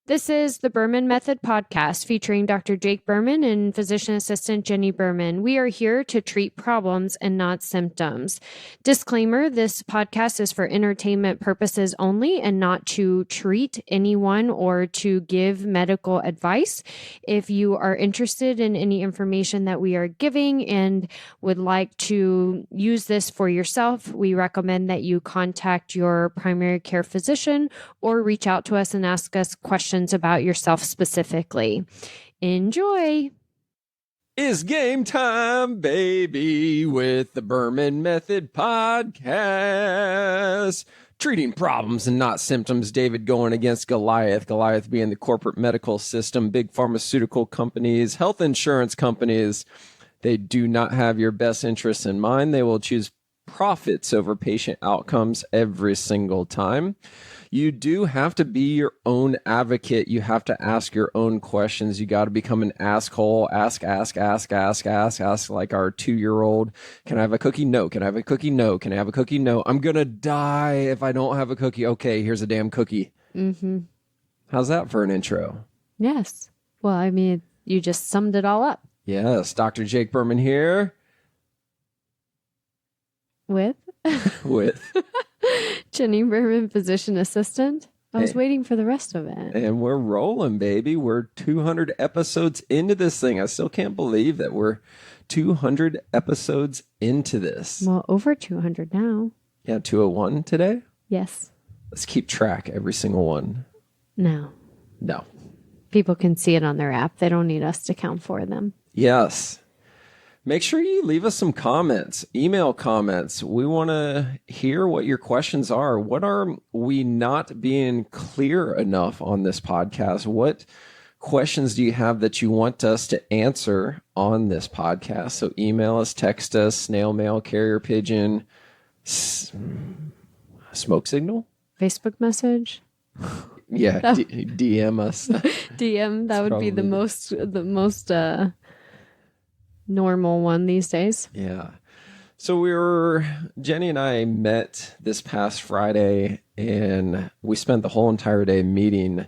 This is the Berman Method Podcast featuring Dr. Jake Berman and physician assistant Jenni Berman. We are here to treat problems and not symptoms. Disclaimer, this podcast is for entertainment purposes only and not to treat anyone or to give medical advice. If you are interested in any information that we are giving and would like to use this for yourself, we recommend that you contact your primary care physician or reach out to us and ask us questions about yourself specifically. Enjoy. It's game time, baby, with the Berman Method Podcast. Treating problems and not symptoms. David going against Goliath. Goliath being the corporate medical system, big pharmaceutical companies, health insurance companies. They do not have your best interests in mind. They will choose profits over patient outcomes every single time. You do have to be your own advocate. You have to ask your own questions. You got to become an asshole. Ask like our 2-year-old. Can I have a cookie? No. Can I have a cookie? No. Can I have a cookie? No. I'm going to die if I don't have a cookie. Okay, here's a damn cookie. Mm-hmm. How's that for an intro? Yes. Well, I mean, you just summed it all up. Yes. Dr. Jake Berman here. With Jenni Berman, physician assistant. I was waiting for the rest of it. And we're rolling, baby. We're 200 episodes into this thing. I still can't believe that we're 200 episodes into this. Well, over 200 now. Yeah, 201 today? Yes. Let's keep track, every single one. No. People can see it on their app. They don't need us to count for them. Yes. Make sure you leave us some comments, email comments. We want to hear what your questions are. What are we not being clear enough on this podcast? What questions do you have that you want us to answer on this podcast? So email us, text us, snail mail, carrier pigeon, smoke signal, Facebook message. Yeah, DM us. DM, that would be the most normal one these days. Yeah. So Jenni and I met this past Friday, and we spent the whole entire day meeting,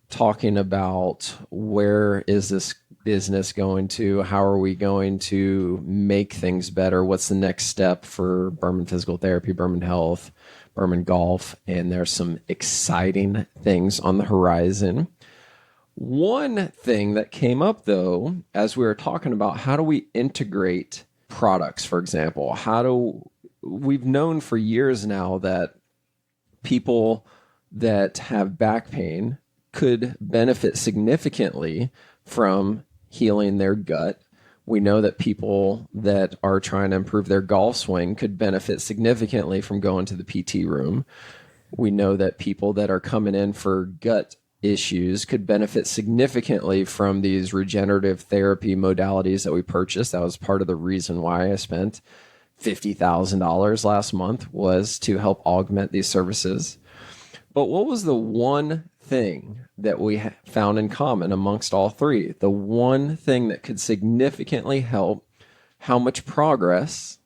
talking about where is this business going to, how are we going to make things better, what's the next step for Berman Physical Therapy, Berman Health, Berman Golf, and there's some exciting things on the horizon. One thing that came up, though, as we were talking about how do we integrate products, for example, we've known for years now that people that have back pain could benefit significantly from healing their gut. We know that people that are trying to improve their golf swing could benefit significantly from going to the PT room. We know that people that are coming in for gut issues could benefit significantly from these regenerative therapy modalities that we purchased. That was part of the reason why I spent $50,000 last month, was to help augment these services. But what was the one thing that we found in common amongst all three? The one thing that could significantly help how much progress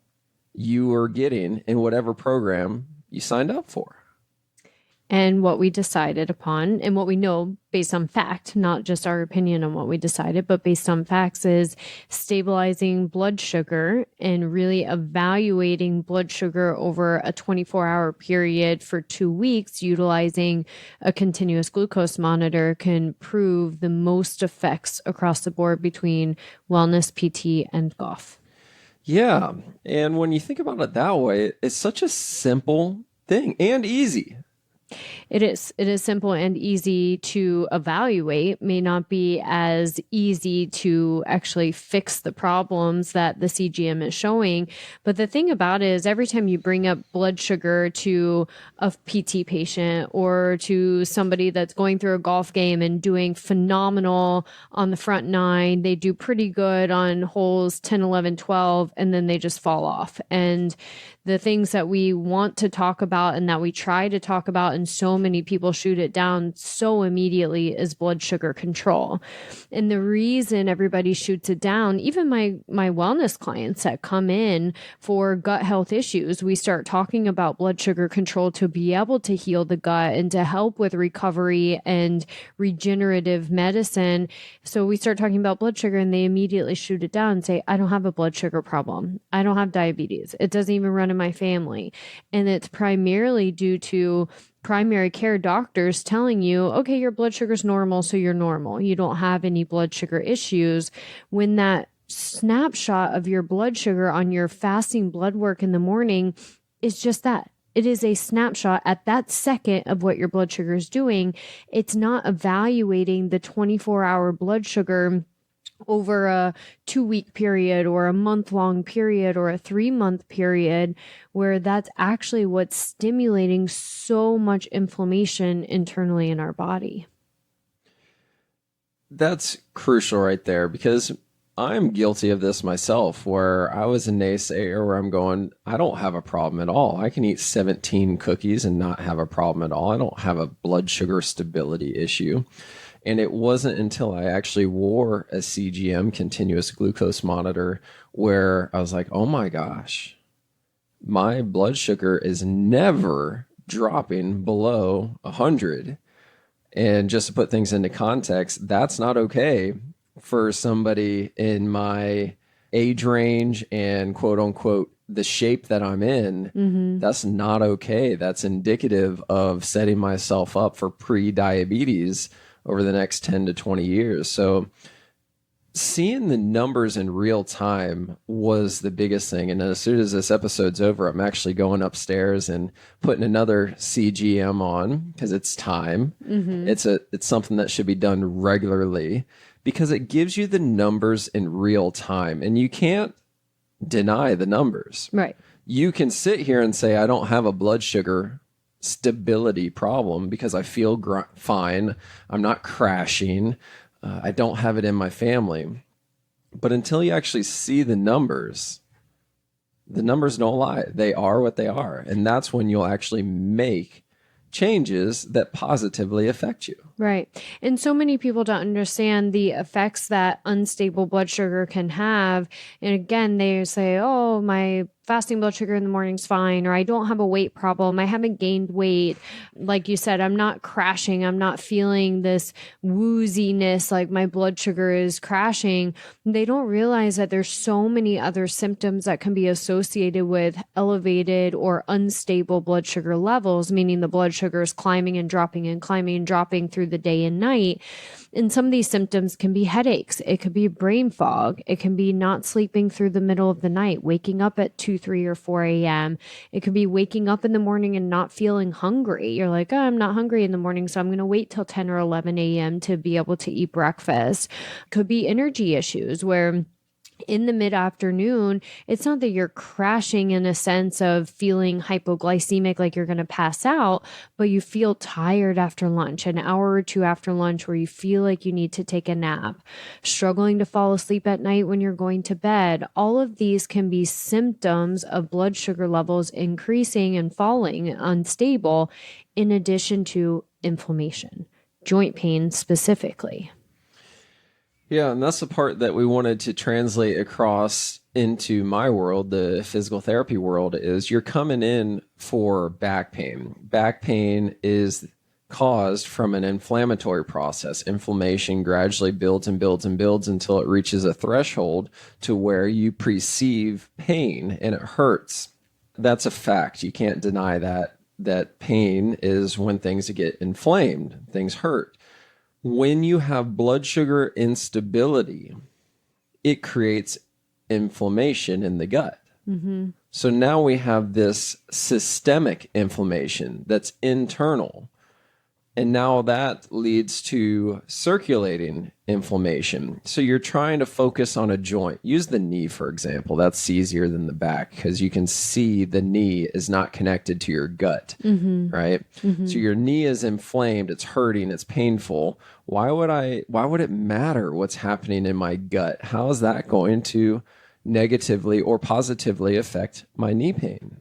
you are getting in whatever program you signed up for. And what we decided upon, and what we know based on fact, not just our opinion on what we decided, but based on facts, is stabilizing blood sugar and really evaluating blood sugar over a 24-hour period for 2 weeks, utilizing a continuous glucose monitor can prove the most effects across the board between wellness, PT, and golf. Yeah. And when you think about it that way, it's such a simple thing and easy. It is simple and easy to evaluate, may not be as easy to actually fix the problems that the CGM is showing. But the thing about it is every time you bring up blood sugar to a PT patient or to somebody that's going through a golf game and doing phenomenal on the front nine, they do pretty good on holes 10, 11, 12, and then they just fall off. And the things that we want to talk about and that we try to talk about, and so many people shoot it down so immediately, is blood sugar control. And the reason everybody shoots it down, even my wellness clients that come in for gut health issues, we start talking about blood sugar control to be able to heal the gut and to help with recovery and regenerative medicine. So we start talking about blood sugar and they immediately shoot it down and say, I don't have a blood sugar problem. I don't have diabetes. It doesn't even run in my family. And it's primarily due to primary care doctors telling you, okay, your blood sugar's normal, so you're normal. You don't have any blood sugar issues. When that snapshot of your blood sugar on your fasting blood work in the morning is just that. It is a snapshot at that second of what your blood sugar is doing. It's not evaluating the 24-hour blood sugar over a 2-week period or a month-long period or a 3-month period, where that's actually what's stimulating so much inflammation internally in our body. That's crucial right there, because I'm guilty of this myself, where I was a naysayer where I'm going, I don't have a problem at all. I can eat 17 cookies and not have a problem at all. I don't have a blood sugar stability issue. And it wasn't until I actually wore a CGM, continuous glucose monitor, where I was like, oh my gosh, my blood sugar is never dropping below 100. And just to put things into context, that's not okay for somebody in my age range and quote unquote the shape that I'm in. Mm-hmm. That's not okay. That's indicative of setting myself up for pre-diabetes over the next 10 to 20 years. So seeing the numbers in real time was the biggest thing. And as soon as this episode's over, I'm actually going upstairs and putting another CGM on because it's time. Mm-hmm. It's something that should be done regularly because it gives you the numbers in real time, and you can't deny the numbers. Right. You can sit here and say, I don't have a blood sugar stability problem because I feel fine. I'm not crashing. I don't have it in my family. But until you actually see the numbers don't lie. They are what they are. And that's when you'll actually make changes that positively affect you. Right. And so many people don't understand the effects that unstable blood sugar can have. And again, they say, oh, my fasting blood sugar in the morning's fine, or I don't have a weight problem. I haven't gained weight. Like you said, I'm not crashing. I'm not feeling this wooziness like my blood sugar is crashing. They don't realize that there's so many other symptoms that can be associated with elevated or unstable blood sugar levels, meaning the blood sugar is climbing and dropping and climbing and dropping through the day and night. And some of these symptoms can be headaches. It could be brain fog. It can be not sleeping through the middle of the night, waking up at 2, 3, or 4 a.m. It could be waking up in the morning and not feeling hungry. You're like, oh, I'm not hungry in the morning, so I'm going to wait till 10 or 11 a.m. to be able to eat breakfast. Could be energy issues where in the mid-afternoon, it's not that you're crashing in a sense of feeling hypoglycemic, like you're going to pass out, but you feel tired after lunch, an hour or two after lunch, where you feel like you need to take a nap, struggling to fall asleep at night when you're going to bed. All of these can be symptoms of blood sugar levels increasing and falling, unstable, in addition to inflammation, joint pain specifically. Yeah, and that's the part that we wanted to translate across into my world, the physical therapy world, is you're coming in for back pain. Back pain is caused from an inflammatory process. Inflammation gradually builds and builds and builds until it reaches a threshold to where you perceive pain and it hurts. That's a fact. You can't deny that pain is when things get inflamed, things hurt. When you have blood sugar instability, it creates inflammation in the gut. Mm-hmm. So now we have this systemic inflammation that's internal. And now that leads to circulating inflammation. So you're trying to focus on a joint. Use the knee, for example. That's easier than the back because you can see the knee is not connected to your gut, right? Mm-hmm. So your knee is inflamed. It's hurting. It's painful. Why would it matter what's happening in my gut? How is that going to negatively or positively affect my knee pain?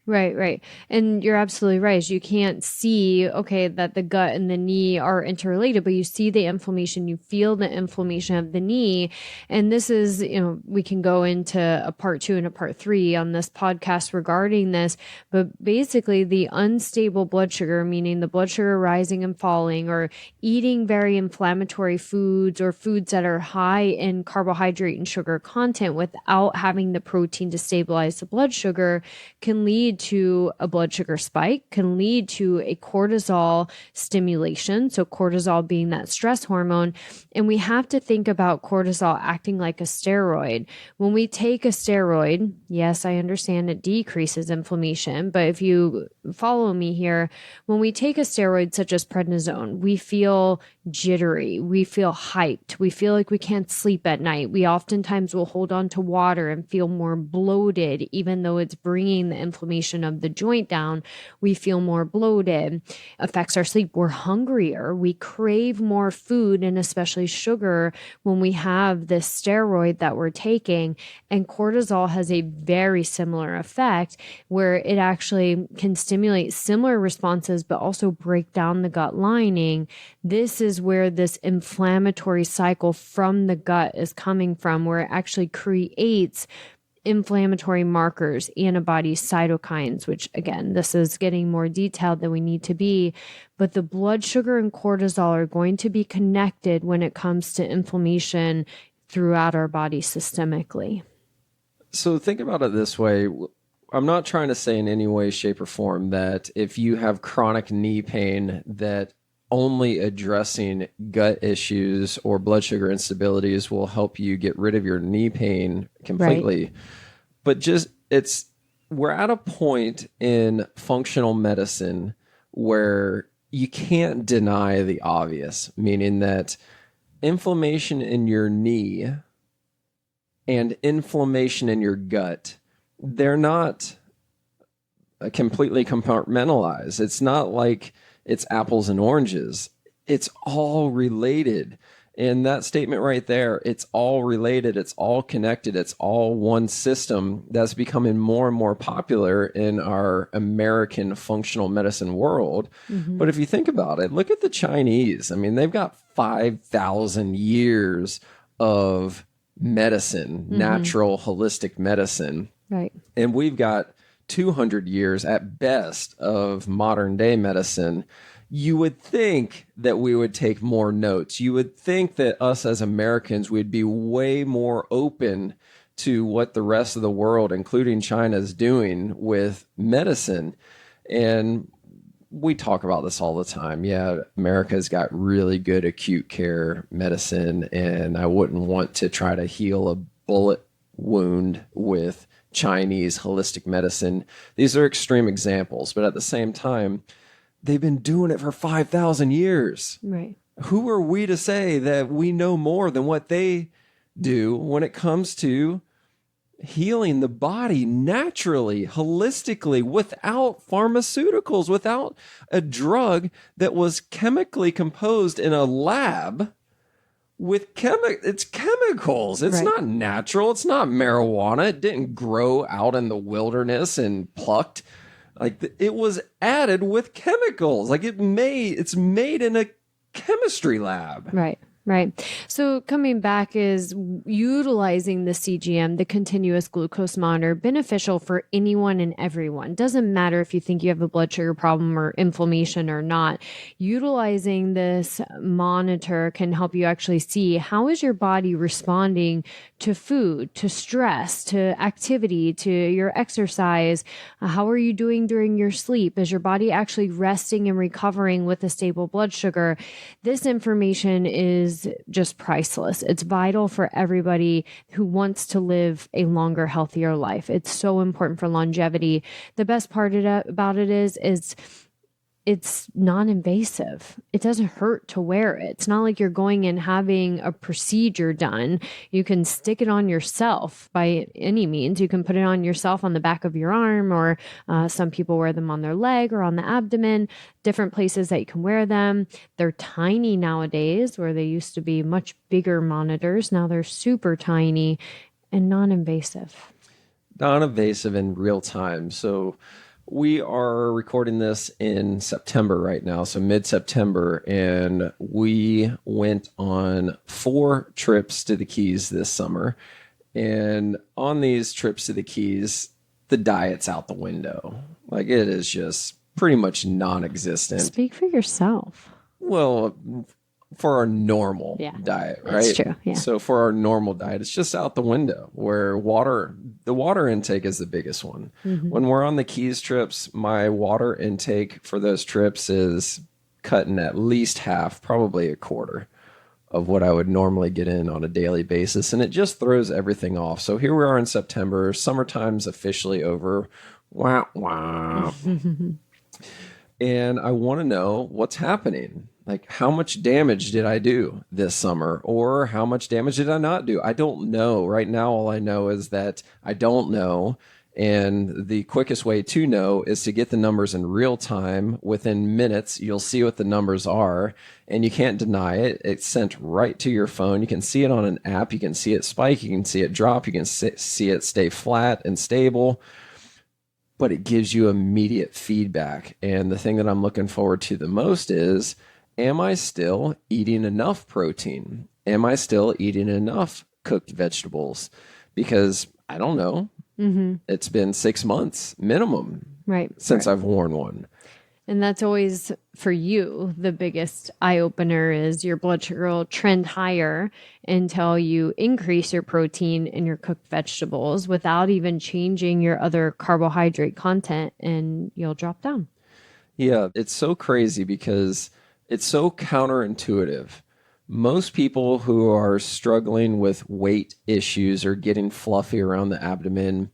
Right, right. And you're absolutely right. You can't see, okay, that the gut and the knee are interrelated, but you see the inflammation, you feel the inflammation of the knee. And this is, we can go into a part 2 and a part 3 on this podcast regarding this, but basically the unstable blood sugar, meaning the blood sugar rising and falling, or eating very inflammatory foods or foods that are high in carbohydrate and sugar content without having the protein to stabilize the blood sugar, can lead to a blood sugar spike, can lead to a cortisol stimulation. So cortisol being that stress hormone. And we have to think about cortisol acting like a steroid. When we take a steroid, yes, I understand it decreases inflammation, but if you follow me here, when we take a steroid such as prednisone, we feel jittery, we feel hyped, we feel like we can't sleep at night. We oftentimes will hold on to water and feel more bloated, even though it's bringing the inflammation of the joint down. We feel more bloated, affects our sleep. We're hungrier. We crave more food, and especially sugar, when we have this steroid that we're taking. And cortisol has a very similar effect, where it actually can stimulate similar responses, but also break down the gut lining. This is where this inflammatory cycle from the gut is coming from, where it actually creates inflammatory markers, antibodies, cytokines, which again, this is getting more detailed than we need to be, but the blood sugar and cortisol are going to be connected when it comes to inflammation throughout our body systemically. So think about it this way. I'm not trying to say in any way, shape, or form that if you have chronic knee pain, that only addressing gut issues or blood sugar instabilities will help you get rid of your knee pain completely. Right. But we're at a point in functional medicine where you can't deny the obvious, meaning that inflammation in your knee and inflammation in your gut, they're not completely compartmentalized. It's not like it's apples and oranges. It's all related. And that statement right there, it's all related, it's all connected, it's all one system, that's becoming more and more popular in our American functional medicine world. Mm-hmm. But if you think about it, look at the Chinese. I mean, they've got 5,000 years of medicine, mm-hmm. natural, holistic medicine. Right. And we've got 200 years at best of modern day medicine. You would think that we would take more notes. You would think that us as Americans would be way more open to what the rest of the world, including China, is doing with medicine. And we talk about this all the time. Yeah, America's got really good acute care medicine, and I wouldn't want to try to heal a bullet wound with Chinese holistic medicine. These are extreme examples, but at the same time, they've been doing it for 5,000 years. Right. Who are we to say that we know more than what they do when it comes to healing the body naturally, holistically, without pharmaceuticals, without a drug that was chemically composed in a lab with it's chemicals. It's right. Not natural. It's not marijuana. It didn't grow out in the wilderness and plucked. Like it was added with chemicals. Like it's made in a chemistry lab. Right. Right. So coming back is utilizing the CGM, the continuous glucose monitor, beneficial for anyone and everyone. Doesn't matter if you think you have a blood sugar problem or inflammation or not. Utilizing this monitor can help you actually see how is your body responding to food, to stress, to activity, to your exercise. How are you doing during your sleep? Is your body actually resting and recovering with a stable blood sugar? This information is just priceless. It's vital for everybody who wants to live a longer, healthier life. It's so important for longevity. The best part about it is it's non-invasive. It doesn't hurt to wear it. It's not like you're going and having a procedure done. You can stick it on yourself by any means. You can put it on yourself on the back of your arm, or some people wear them on their leg or on the abdomen, different places that you can wear them. They're tiny nowadays, where they used to be much bigger monitors. Now they're super tiny and non-invasive. Non-invasive in real time. So We are recording this in September right now, so mid-September, and we went on 4 trips to the Keys this summer. And on these trips to the Keys, the diet's out the window. Like, it is just pretty much non-existent. Speak for yourself. Well, for our normal diet, right? That's true, yeah. So for our normal diet, it's just out the window, where the water intake is the biggest one. Mm-hmm. When we're on the Keys trips, my water intake for those trips is cutting at least half, probably a quarter of what I would normally get in on a daily basis. And it just throws everything off. So here we are in September. Summertime's officially over. Wah, wah. And I want to know what's happening. Like, how much damage did I do this summer? Or how much damage did I not do? I don't know. Right now, all I know is that I don't know. And the quickest way to know is to get the numbers in real time. Within minutes, you'll see what the numbers are. And you can't deny it. It's sent right to your phone. You can see it on an app. You can see it spike. You can see it drop. You can see it stay flat and stable. But it gives you immediate feedback. And the thing that I'm looking forward to the most is, am I still eating enough protein? Am I still eating enough cooked vegetables? Because I don't know. Mm-hmm. It's been 6 months minimum since I've worn one. And that's always, for you, the biggest eye-opener is your blood sugar will trend higher until you increase your protein in your cooked vegetables without even changing your other carbohydrate content, and you'll drop down. Yeah, it's so crazy because it's so counterintuitive. Most people who are struggling with weight issues or getting fluffy around the abdomen,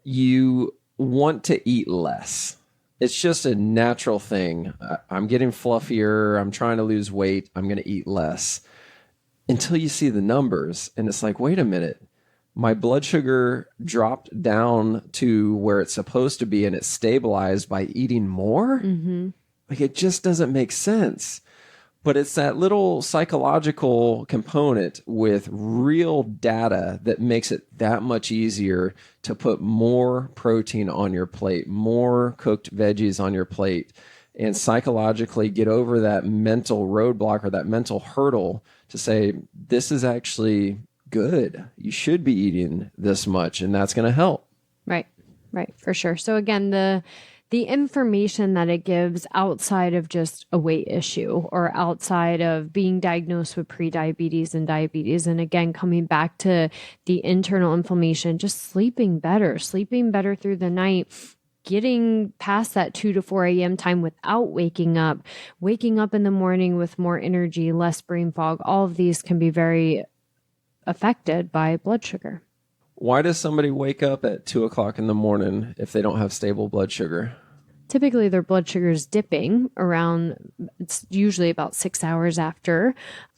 you want to eat less. It's just a natural thing. I'm getting fluffier. I'm trying to lose weight. I'm going to eat less. Until you see the numbers, and it's like, wait a minute. My blood sugar dropped down to where it's supposed to be, and it's stabilized by eating more? Mm-hmm. Like, it just doesn't make sense. But it's that little psychological component with real data that makes it that much easier to put more protein on your plate, more cooked veggies on your plate, and psychologically get over that mental roadblock or that mental hurdle to say, this is actually good. You should be eating this much, and that's going to help. Right, for sure. So again, the information that it gives outside of just a weight issue or outside of being diagnosed with prediabetes and diabetes. And again, coming back to the internal inflammation, just sleeping better through the night, getting past that 2 to 4 a.m. time without waking up in the morning with more energy, less brain fog. All of these can be very affected by blood sugar. Why does somebody wake up at 2 o'clock in the morning if they don't have stable blood sugar? Typically, their blood sugar is dipping around, it's usually about 6 hours after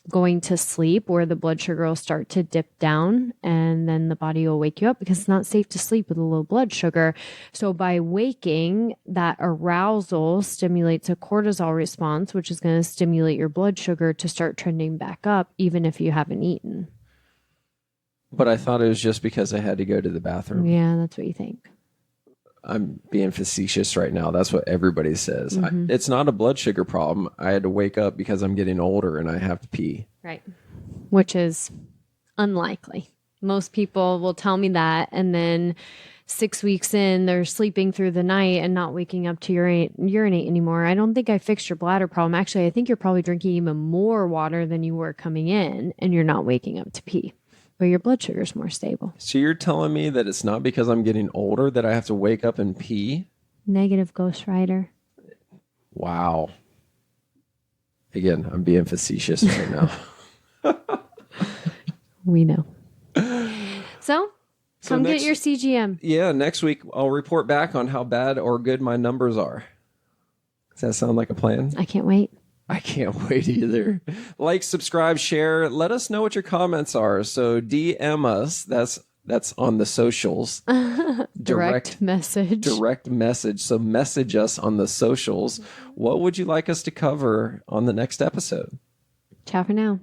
going to sleep, where the blood sugar will start to dip down, and then the body will wake you up because it's not safe to sleep with a low blood sugar. So by waking, that arousal stimulates a cortisol response, which is going to stimulate your blood sugar to start trending back up, even if you haven't eaten. But I thought it was just because I had to go to the bathroom. Yeah, that's what you think. I'm being facetious right now. That's what everybody says. Mm-hmm. It's not a blood sugar problem. I had to wake up because I'm getting older and I have to pee. Right. Which is unlikely. Most people will tell me that, and then 6 weeks in, they're sleeping through the night and not waking up to urinate anymore. I don't think I fixed your bladder problem. Actually, I think you're probably drinking even more water than you were coming in, and you're not waking up to pee. But your blood sugar is more stable. So you're telling me that it's not because I'm getting older that I have to wake up and pee? Negative, Ghost Rider. Wow. Again, I'm being facetious right now. We know. So come get your CGM. Yeah, next week I'll report back on how bad or good my numbers are. Does that sound like a plan? I can't wait. I can't wait either. Like, subscribe, share. Let us know what your comments are. So DM us. That's on the socials. Direct message. Direct message. So message us on the socials. What would you like us to cover on the next episode? Ciao for now.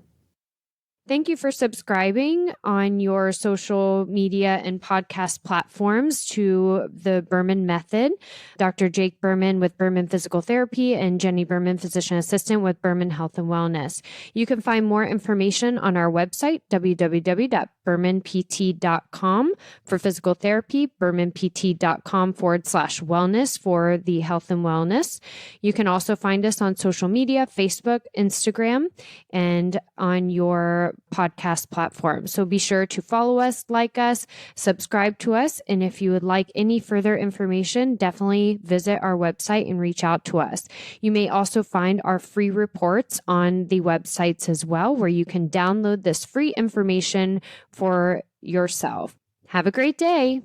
Thank you for subscribing on your social media and podcast platforms to the Berman Method. Dr. Jake Berman with Berman Physical Therapy and Jenni Berman, Physician Assistant with Berman Health and Wellness. You can find more information on our website, www.bermanpt.com for physical therapy, bermanpt.com/wellness for the health and wellness. You can also find us on social media, Facebook, Instagram, and on your podcast platform. So be sure to follow us, like us, subscribe to us. And if you would like any further information, definitely visit our website and reach out to us. You may also find our free reports on the websites as well, where you can download this free information for yourself. Have a great day.